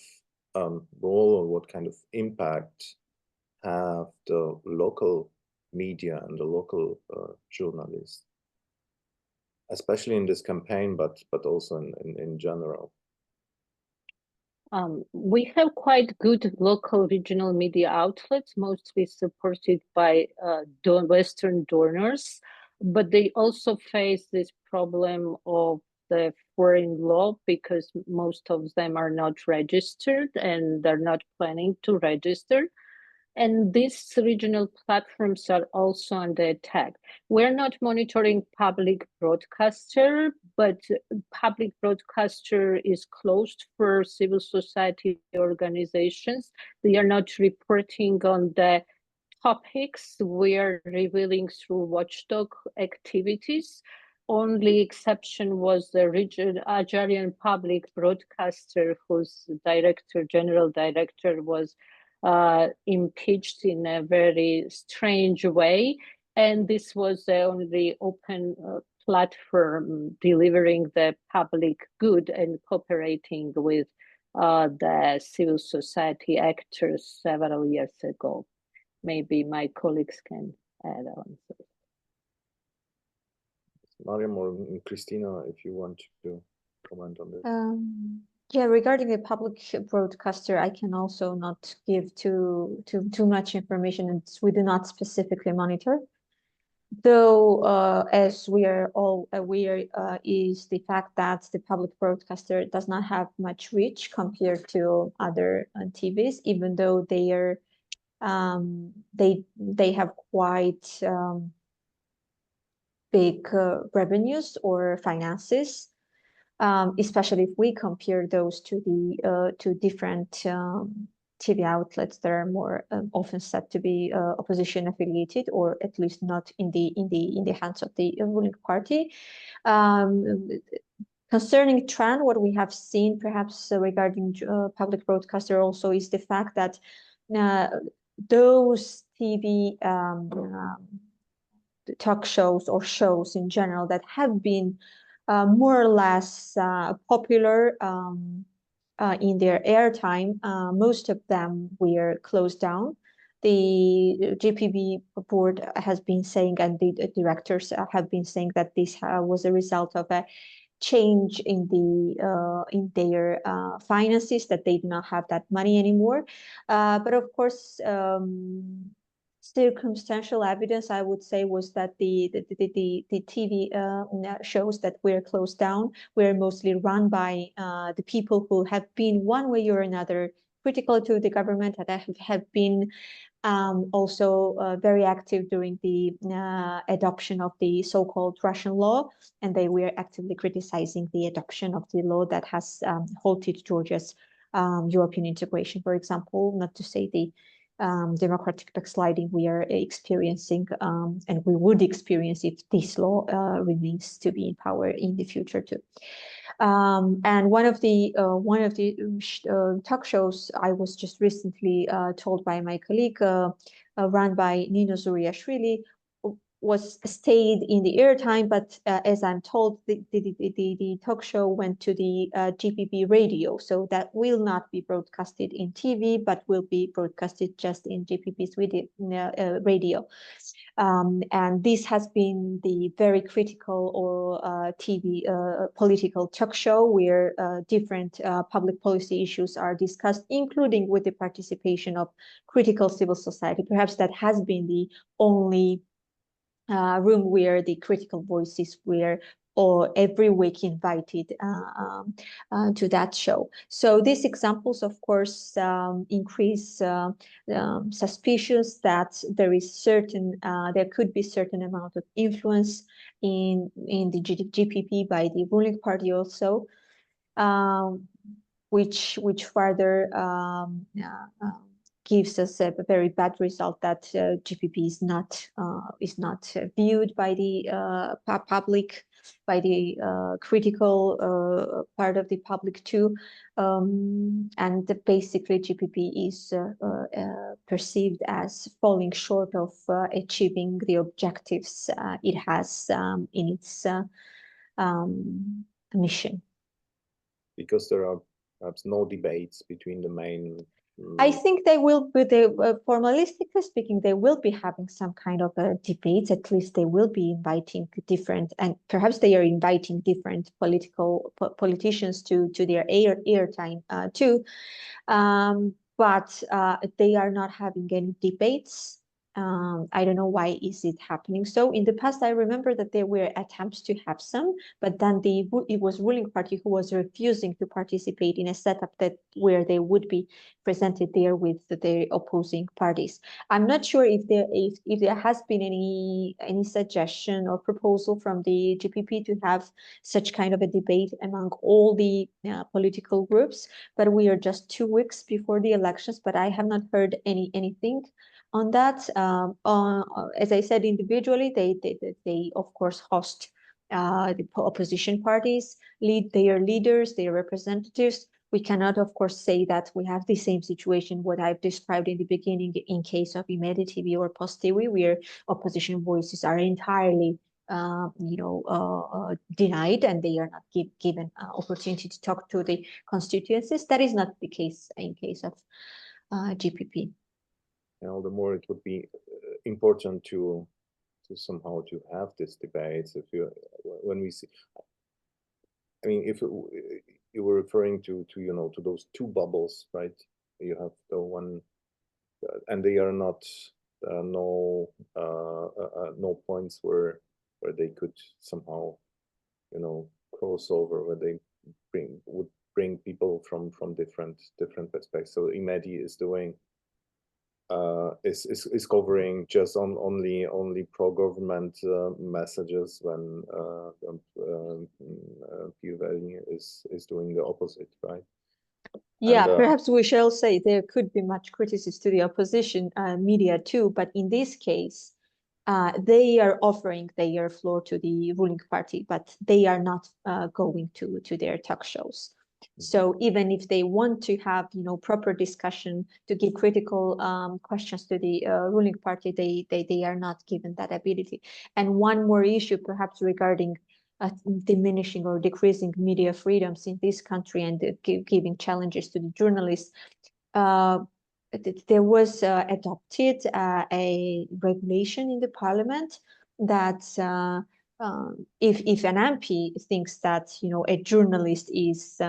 role or what kind of impact have the local media and the local journalists, especially in this campaign, but also in general? We have quite good local regional media outlets, mostly supported by Western donors, but they also face this problem of the foreign law because most of them are not registered and they're not planning to register. And these regional platforms are also under attack. We're not monitoring public broadcaster, but public broadcaster is closed for civil society organizations. They are not reporting on the topics we are revealing through watchdog activities. Only exception was the Algerian public broadcaster whose general director was impeached in a very strange way. And this was the only open platform delivering the public good and cooperating with the civil society actors several years ago. Maybe my colleagues can add on. Mariam or Christina, if you want to comment on this. Yeah, regarding the public broadcaster, I can also not give too much information, and we do not specifically monitor. Though, as we are all aware, is the fact that the public broadcaster does not have much reach compared to other TVs, even though they are they have quite big revenues or finances. Especially if we compare those to the to different TV outlets that are more often said to be opposition affiliated, or at least not in the hands of the ruling party. Concerning trend, what we have seen perhaps regarding public broadcaster also is the fact that those TV talk shows or shows in general that have been more or less popular in their airtime, most of them were closed down. The GPB board has been saying, and the directors have been saying, that this was a result of a change in their finances, that they do not have that money anymore. But of course, circumstantial evidence, I would say, was that the TV shows that were closed down were mostly run by the people who have been one way or another critical to the government, and have been also very active during the adoption of the so-called Russian law, and they were actively criticizing the adoption of the law that has halted Georgia's European integration, for example, not to say the democratic backsliding we are experiencing, and we would experience if this law remains to be in power in the future too. And one of the talk shows I was just recently told by my colleague, run by Nino Zuriashvili, was stayed in the airtime, but as I'm told, the talk show went to the GPB radio, so that will not be broadcasted in TV, but will be broadcasted just in GPB's radio. And this has been the very critical or TV political talk show where different public policy issues are discussed, including with the participation of critical civil society. Perhaps that has been the only room where the critical voices were every week invited to that show. So these examples, of course, increase suspicions that there could be certain amount of influence in the GPP by the ruling party also, which further gives us a very bad result that GPP is not viewed by the public critical part of the public too, and basically GPP is perceived as falling short of achieving the objectives it has in its mission. Because there are perhaps no debates between the main. I think they will be, formalistically speaking, they will be having some kind of a debate. At least they will be inviting different, and perhaps they are inviting different politicians to their airtime too. But they are not having any debates. I don't know why is it happening. So in the past, I remember that there were attempts to have some, but then it was ruling party who was refusing to participate in a setup where they would be presented there with the opposing parties. I'm not sure if there has been any suggestion or proposal from the GPP to have such kind of a debate among all the political groups, but we are just 2 weeks before the elections, but I have not heard anything on that. As I said, individually, they of course host the opposition parties, lead their leaders, their representatives. We cannot, of course, say that we have the same situation what I've described in the beginning in case of EPDE TV or Post TV, where opposition voices are entirely denied and they are not given opportunity to talk to the constituencies. That is not the case in case of GPP. The more it would be important to somehow to have this debate. When we see, I mean, if you were referring to those two bubbles, right? You have the one, and they are not no points where they could somehow cross over, where they would bring people from different perspectives. So EPDE is doing is covering just only pro-government messages, when PUVE is doing the opposite, right? Yeah, and perhaps we shall say there could be much criticism to the opposition media too, but in this case, they are offering their floor to the ruling party, but they are not going to their talk shows. So even if they want to have, proper discussion to give critical questions to the ruling party, they are not given that ability. And one more issue, perhaps regarding diminishing or decreasing media freedoms in this country and giving challenges to the journalists. There was adopted a regulation in the parliament that if an MP thinks that a journalist is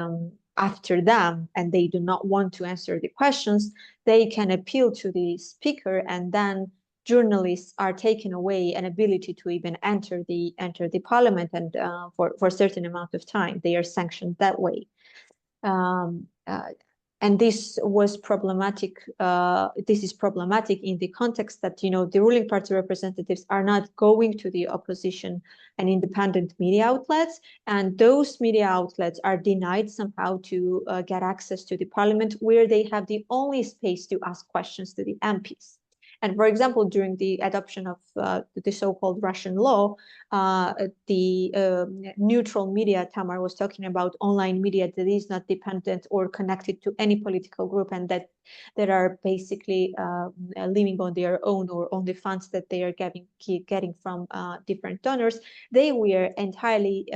after them and they do not want to answer the questions, they can appeal to the speaker, and then journalists are taken away an ability to even enter the parliament, and for a certain amount of time they are sanctioned that way. And this was problematic. This is problematic in the context that the ruling party representatives are not going to the opposition and independent media outlets, and those media outlets are denied somehow to get access to the parliament, where they have the only space to ask questions to the MPs. And for example, during the adoption of the so-called Russian law, the neutral media, Tamar was talking about online media that is not dependent or connected to any political group, and that are basically living on their own or on the funds that they are getting from different donors. They were entirely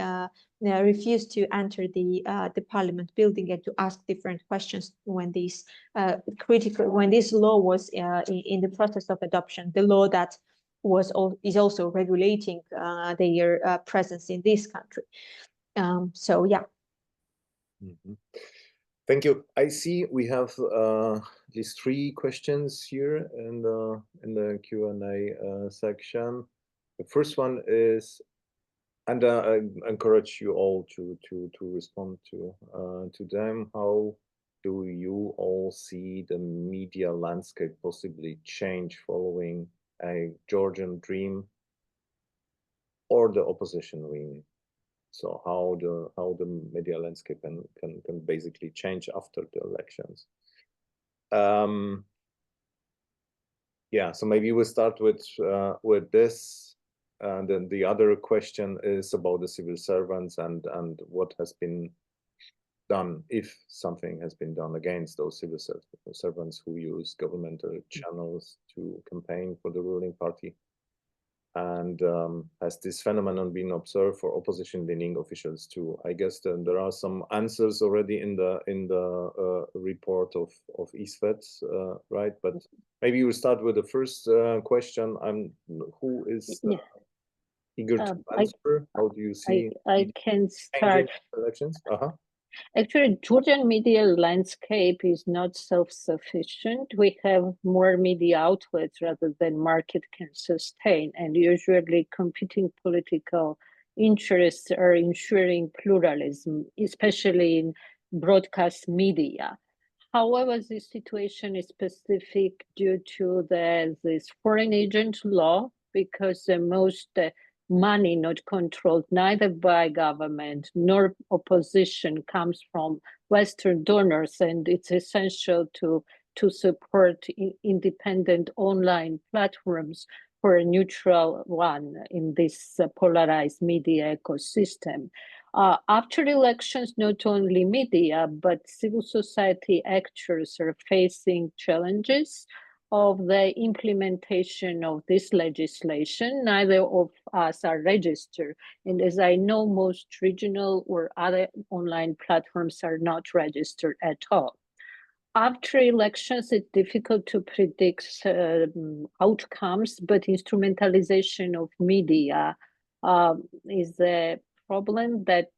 refused to enter the parliament building and to ask different questions when this law was in the process of adoption. The law that is also regulating their presence in this country. So yeah. Thank you. I see we have at least 3 questions here in the Q&A section. The first one is, and I encourage you all to respond to them. How do you all see the media landscape possibly change following a Georgian dream or the opposition win? So how the media landscape can basically change after the elections? Yeah, so maybe we'll start with this. And then the other question is about the civil servants and what has been done, if something has been done against those civil servants who use governmental channels to campaign for the ruling party. And has this phenomenon been observed for opposition-leaning officials too? I guess there are some answers already in the report of ISFET, right? But maybe we'll start with the first question. Who is eager to answer? How do you see? I can start. Elections? Actually, Georgian media landscape is not self-sufficient. We have more media outlets rather than market can sustain, and usually competing political interests are ensuring pluralism, especially in broadcast media. However, this situation is specific due to this foreign agent law, because the most money not controlled neither by government nor opposition comes from Western donors, and it's essential to support independent online platforms for a neutral one in this polarized media ecosystem. After elections, not only media, but civil society actors are facing challenges of the implementation of this legislation. Neither of us are registered. And as I know, most regional or other online platforms are not registered at all. After elections, it's difficult to predict outcomes, but instrumentalization of media is a problem that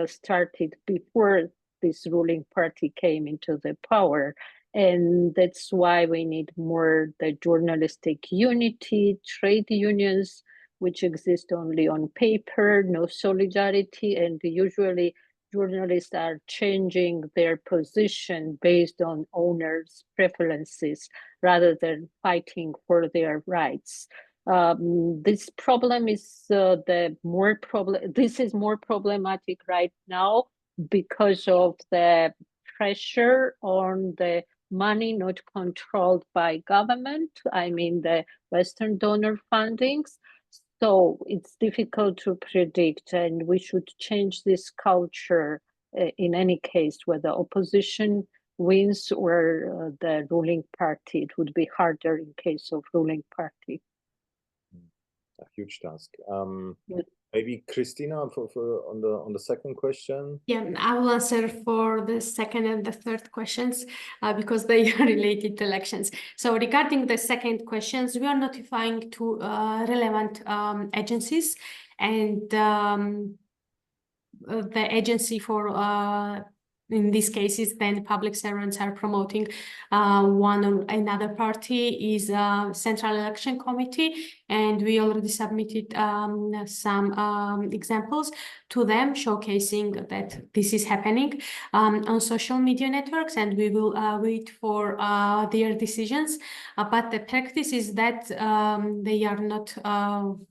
started before this ruling party came into the power. And that's why we need more the journalistic unity, trade unions, which exist only on paper, no solidarity, and usually journalists are changing their position based on owners' preferences rather than fighting for their rights. This problem is this is more problematic right now because of the pressure on the money not controlled by government. I mean, the Western donor fundings. So it's difficult to predict, and we should change this culture in any case, whether opposition wins or the ruling party. It would be harder in case of ruling party. A huge task. Maybe Christina on the second question. Yeah, I will answer for the second and the third questions because they are related to elections. So regarding the second questions, we are notifying to relevant agencies, and the agency for in these cases, then public servants are promoting one or another party is Central Election Committee, and we already submitted some examples to them showcasing that this is happening on social media networks, and we will wait for their decisions. But the practice is that they are not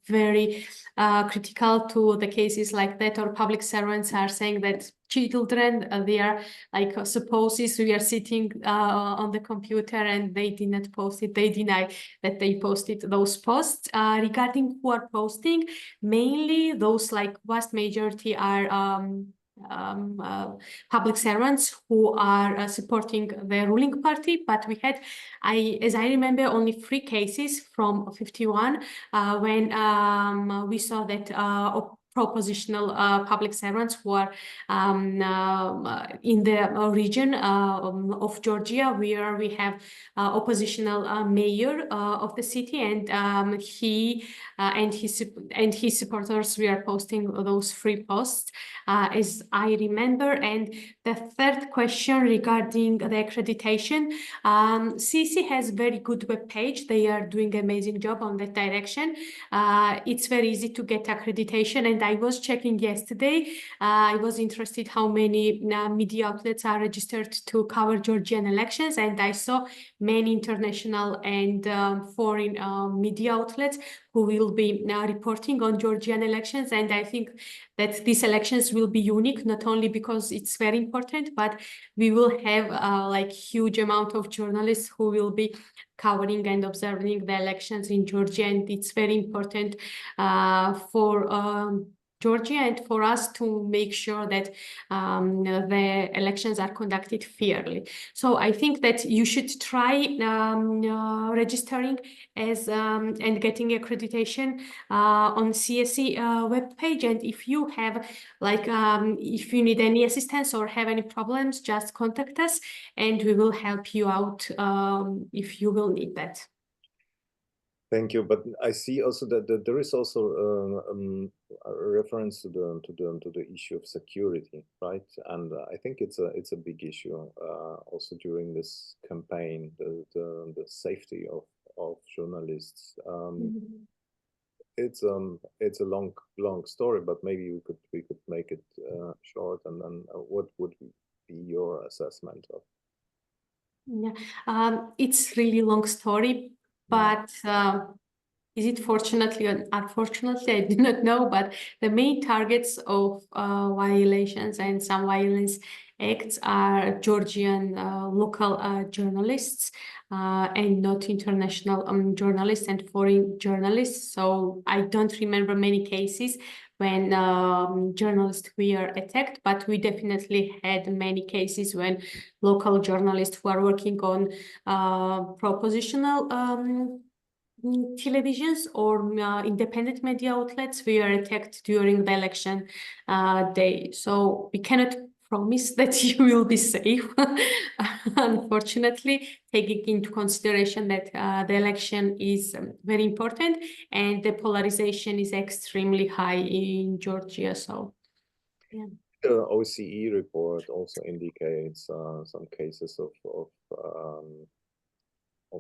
very critical to the cases like that, or public servants are saying that children, they are like supposes we are sitting on the computer and they did not post it. They deny that they posted those posts. Regarding who are posting, mainly those like vast majority are public servants who are supporting the ruling party, but we had, as I remember, only 3 cases from 51 when we saw that propositional public servants who are in the region of Georgia, where we have oppositional mayor of the city, and he and his supporters, we are posting those 3 posts, as I remember. And the third question regarding the accreditation, CC has very good web page. They are doing an amazing job on that direction. It's very easy to get accreditation, and I was checking yesterday. I was interested how many media outlets are registered to cover Georgian elections, and I saw many international and foreign media outlets who will be reporting on Georgian elections. And I think that these elections will be unique, not only because it's very important, but we will have like huge amount of journalists who will be covering and observing the elections in Georgia. And it's very important for Georgia and for us to make sure that the elections are conducted fairly. So I think that you should try registering as and getting accreditation on CSE webpage. And if you have like if you need any assistance or have any problems, just contact us and we will help you out if you will need that. Thank you. But I see also that there is also a reference to the issue of security, right? And I think it's a big issue also during this campaign, the safety of journalists. It's a long story, but maybe we could make it short. And then what would be your assessment of? Yeah, it's really long story. But is it fortunately or unfortunately? I do not know. But the main targets of violations and some violence acts are Georgian local journalists and not international journalists and foreign journalists. So I don't remember many cases when journalists were attacked, but we definitely had many cases when local journalists who are working on propositional televisions or independent media outlets were attacked during the election day. So we cannot promise that you will be safe, unfortunately, taking into consideration that the election is very important and the polarization is extremely high in Georgia. So, yeah. The OCE report also indicates some cases of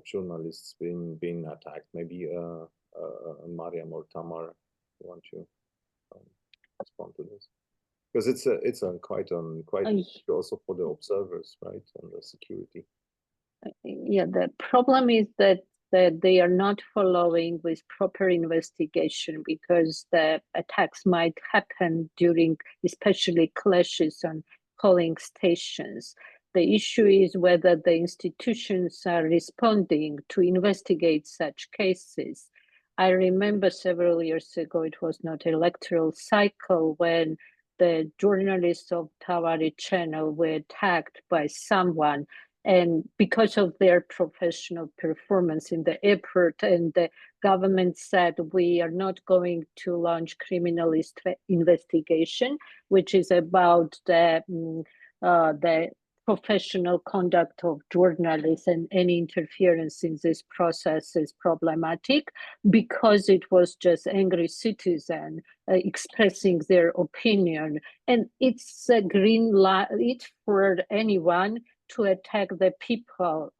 journalists being attacked. Maybe Mariam or Tamar, you want to respond to this? Because it's quite also for the observers, right, and the security. Yeah, the problem is that they are not following with proper investigation, because the attacks might happen during especially clashes on polling stations. The issue is whether the institutions are responding to investigate such cases. I remember several years ago, it was not electoral cycle, when the journalists of Tamar channel were attacked by someone, and because of their professional performance in the airport, and the government said, we are not going to launch criminal investigation, which is about the professional conduct of journalists, and any interference in this process is problematic, because it was just angry citizen expressing their opinion. And it's a green light for anyone to attack the people,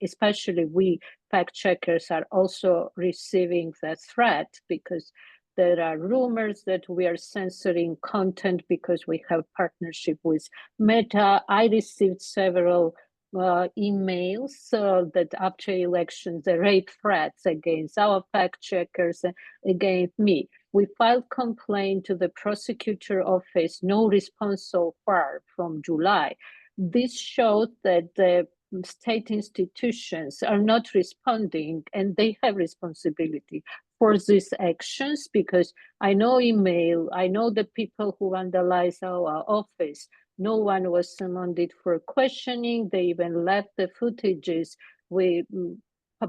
especially we fact checkers are also receiving the threat, because there are rumors that we are censoring content because we have partnership with Meta. I received several emails that after elections, the rape threats against our fact checkers, against me. We filed complaint to the prosecutor office, no response so far from July. This showed that the state institutions are not responding, and they have responsibility for these actions, because I know email, I know the people who vandalized our office. No one was summoned for questioning. They even left the footages we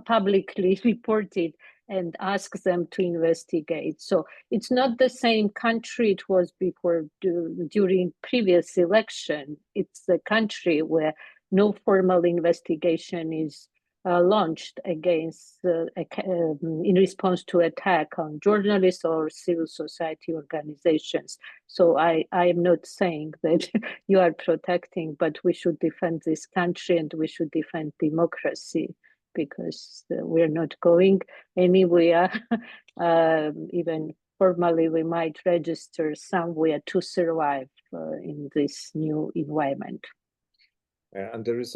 publicly reported and asked them to investigate. So it's not the same country it was before, during previous election. It's a country where no formal investigation is launched against in response to attack on journalists or civil society organizations. So I am not saying that you are protecting, but we should defend this country and we should defend democracy, because we're not going anywhere. Even formally, we might register somewhere to survive in this new environment. And there is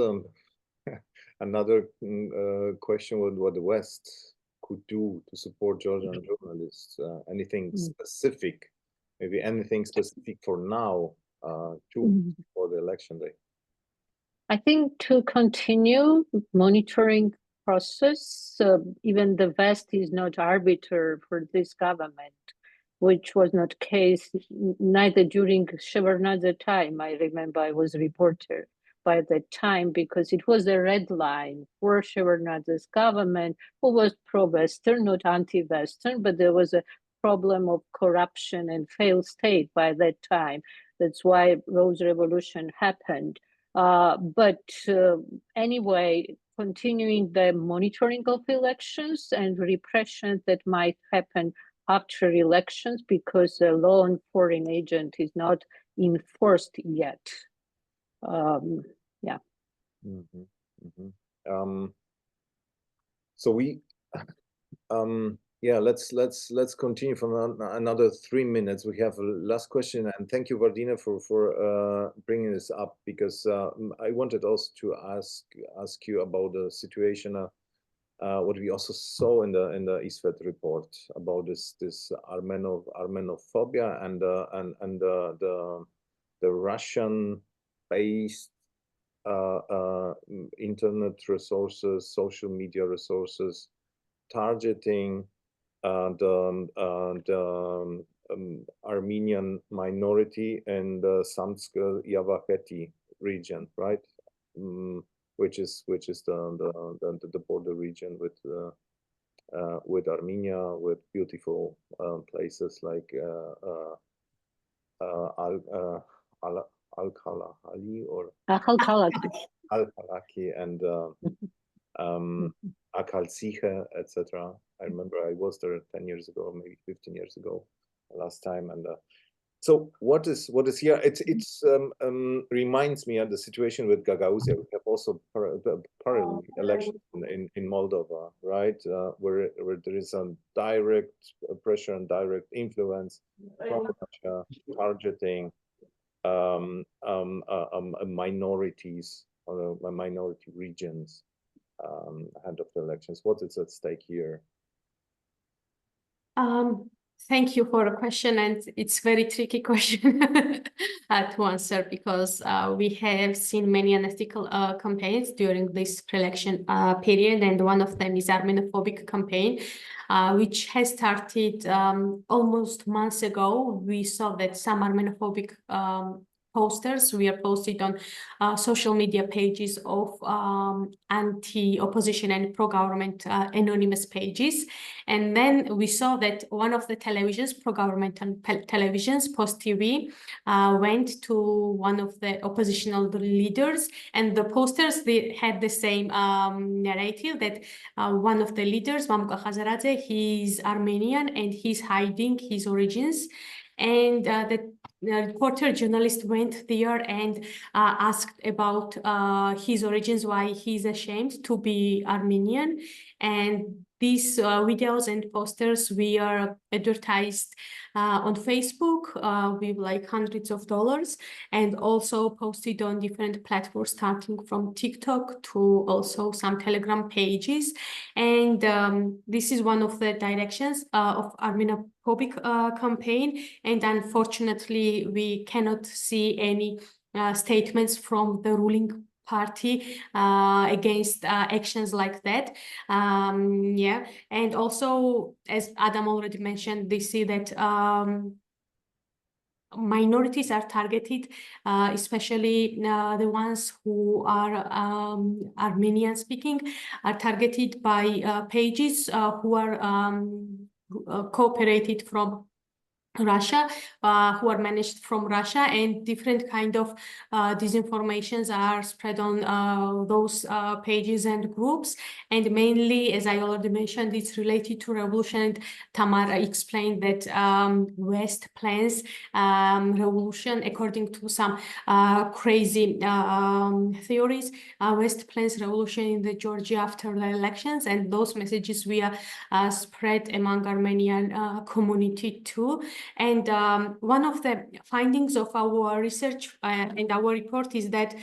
another question: what the West could do to support Georgian journalists? Anything specific? Maybe anything specific for now, for the election day? I think to continue monitoring process, even the West is not arbiter for this government, which was not case neither during Shevardnadze time. I remember I was a reporter by that time because it was a red line for Shevardnadze's government, who was pro-Western, not anti-Western, but there was a problem of corruption and failed state by that time. That's why Rose Revolution happened. Anyway, continuing the monitoring of elections and repression that might happen after elections because a law on foreign agent is not enforced yet. Yeah. So we, yeah, let's continue for another 3 minutes. We have a last question, and thank you, Vardina, for bringing this up, because I wanted also to ask you about the situation. What we also saw in the ISFET report about this Armenophobia and the Russian-based internet resources, social media resources, targeting the Armenian minority in the Samtsk-Yavakheti region, right? Which is the border region with Armenia, with beautiful places like Al-Khalaki or Al-Khalaki and Akalsiche, etc. I remember I was there 10 years ago, maybe 15 years ago, last time. And so what is here? It's reminds me of the situation with Gagauzia. We have also parallel elections in Moldova, right? Where there is a direct pressure and direct influence from Russia targeting minorities or minority regions ahead of the elections. What is at stake here? Thank you for the question, and it's very tricky question to answer, because we have seen many unethical campaigns during this pre-election period, and one of them is Armenophobic campaign, which has started almost months ago. We saw that some Armenophobic posters were posted on social media pages of anti-opposition and pro-government anonymous pages. And then we saw that one of the televisions, pro-government televisions, Post TV, went to one of the oppositional leaders, and the posters, they had the same narrative that one of the leaders, Mamuka Khazaradze, he's Armenian and he's hiding his origins. And the reporter journalist went there and asked about his origins, why he's ashamed to be Armenian. And these videos and posters were advertised on Facebook with like hundreds of dollars, and also posted on different platforms, starting from TikTok to also some Telegram pages. And this is one of the directions of Armenophobic campaign. And unfortunately, we cannot see any statements from the ruling party against actions like that. Yeah, and also, as Adam already mentioned, they see that minorities are targeted, especially the ones who are Armenian speaking, are targeted by pages who are cooperated from Russia, who are managed from Russia, and different kind of disinformations are spread on those pages and groups. And mainly, as I already mentioned, it's related to revolution. And Tamar explained that West plans revolution according to some crazy theories. West plans revolution in the Georgia after the elections, and those messages were spread among Armenian community too. And one of the findings of our research and our report is that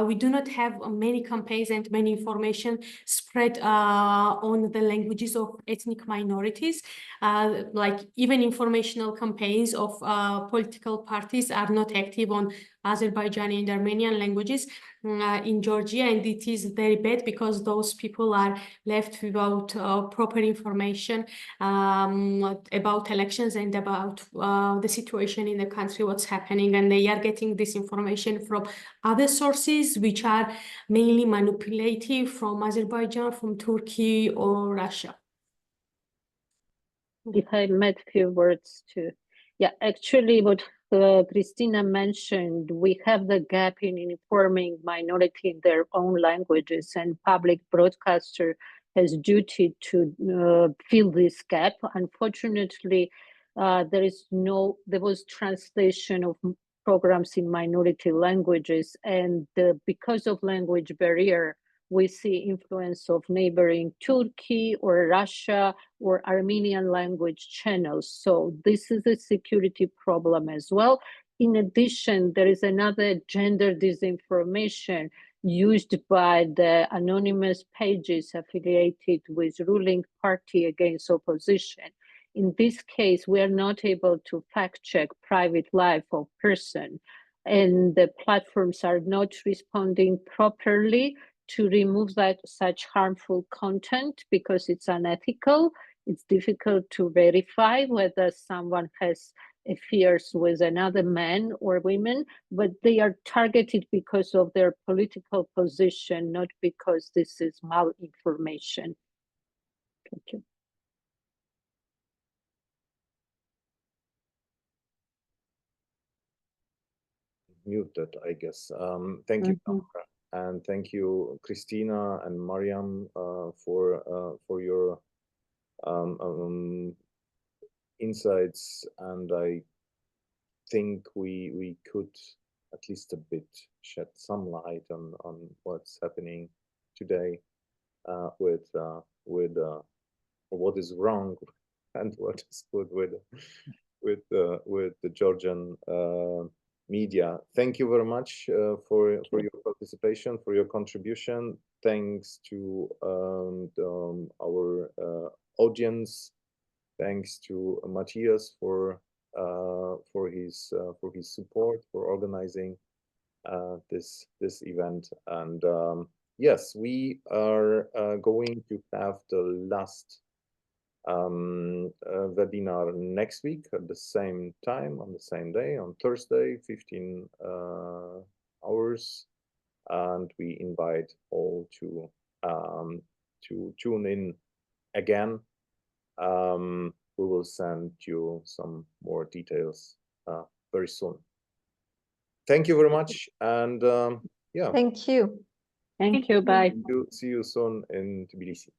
we do not have many campaigns and many information spread on the languages of ethnic minorities. Like even informational campaigns of political parties are not active on Azerbaijani and Armenian languages in Georgia, and it is very bad because those people are left without proper information about elections and about the situation in the country, what's happening, and they are getting this information from other sources which are mainly manipulative, from Azerbaijan, from Turkey or Russia. If I met a few words too. Yeah, actually what Christina mentioned, we have the gap in informing minority in their own languages, and public broadcaster has duty to fill this gap. Unfortunately, there was translation of programs in minority languages, and because of language barrier, we see influence of neighboring Turkey or Russia or Armenian language channels. So this is a security problem as well. In addition, there is another gender disinformation used by the anonymous pages affiliated with ruling party against opposition. In this case, we are not able to fact check private life of person, and the platforms are not responding properly to remove such harmful content because it's unethical. It's difficult to verify whether someone has affairs with another man or women, but they are targeted because of their political position, not because this is malinformation. Thank you. Muted, I guess. Thank you, Tamar. And thank you, Christina and Mariam, for your insights. And I think we could at least a bit shed some light on what's happening today with what is wrong and what is good with the Georgian media. Thank you very much for your participation, for your contribution. Thanks to our audience. Thanks to Matthias for his support, for organizing this event. And yes, we are going to have the last webinar next week at the same time, on the same day, on Thursday, 15 hours, and we invite all to tune in again. We will send you some more details very soon. Thank you very much, and yeah. Thank you. Thank you. Bye. See you soon in Tbilisi.